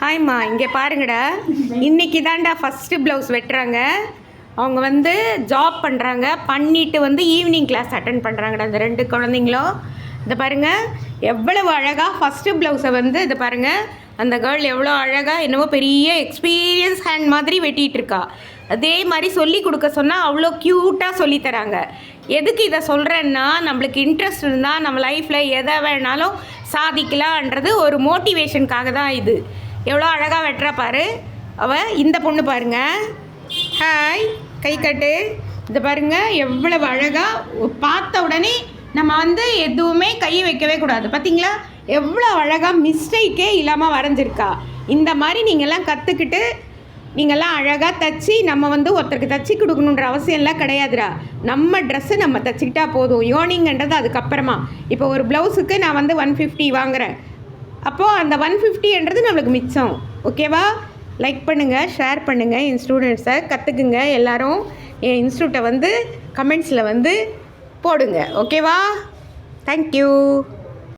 ஹாய்மா, இங்கே பாருங்கடா. இன்றைக்கி தான்டா ஃபஸ்ட்டு ப்ளவுஸ் வெட்டுறாங்க. அவங்க வந்து ஜாப் பண்ணுறாங்க, பண்ணிவிட்டு வந்து ஈவினிங் கிளாஸ் அட்டன் பண்ணுறாங்கடா இந்த 2 குழந்தைங்களும். இதை பாருங்கள், எவ்வளவு அழகாக ஃபஸ்ட்டு ப்ளவுஸை வந்து இதை பாருங்கள், அந்த கேர்ள் எவ்வளோ அழகாக என்னவோ பெரிய எக்ஸ்பீரியன்ஸ் ஹேண்ட் மாதிரி வெட்டிகிட்டு இருக்கா. அதே மாதிரி சொல்லி கொடுக்க சொன்னால் அவ்வளோ க்யூட்டாக சொல்லித்தராங்க. எதுக்கு இதை சொல்கிறேன்னா, நம்மளுக்கு இன்ட்ரெஸ்ட் இருந்தால் நம்ம லைஃப்பில் எதை வேணாலும் சாதிக்கலான்றது ஒரு மோட்டிவேஷனுக்காக தான் இது. எவ்வளோ அழகாக வெட்டுறா பாரு அவள். இந்த பொண்ணு பாருங்க, ஹாய் கை கட்டு. இதை பாருங்கள் எவ்வளவு அழகாக, பார்த்த உடனே நம்ம வந்து எதுவுமே கை வைக்கவே கூடாது. பார்த்தீங்களா எவ்வளோ அழகாக மிஸ்டேக்கே இல்லாமல் வரைஞ்சிருக்கா. இந்த மாதிரி நீங்கள்லாம் கற்றுக்கிட்டு நீங்கள்லாம் அழகாக தைச்சி நம்ம வந்து ஒருத்தருக்கு தைச்சி கொடுக்கணுன்ற அவசியம்லாம் கிடையாதுடா. நம்ம ட்ரெஸ்ஸு நம்ம தைச்சிக்கிட்டா போதும். யோனிங்கன்றது அதுக்கப்புறமா. இப்போ ஒரு ப்ளவுஸுக்கு நான் வந்து 150 வாங்குகிறேன். அப்போது அந்த 150ன்றது நம்மளுக்கு மிச்சம். ஓகேவா? லைக் பண்ணுங்கள், ஷேர் பண்ணுங்கள், என் ஸ்டூடெண்ட்ஸை கற்றுக்குங்க. எல்லோரும் என் இன்ஸ்டியூட்டை வந்து கமெண்ட்ஸில் வந்து போடுங்க. ஓகேவா? தேங்க்யூ.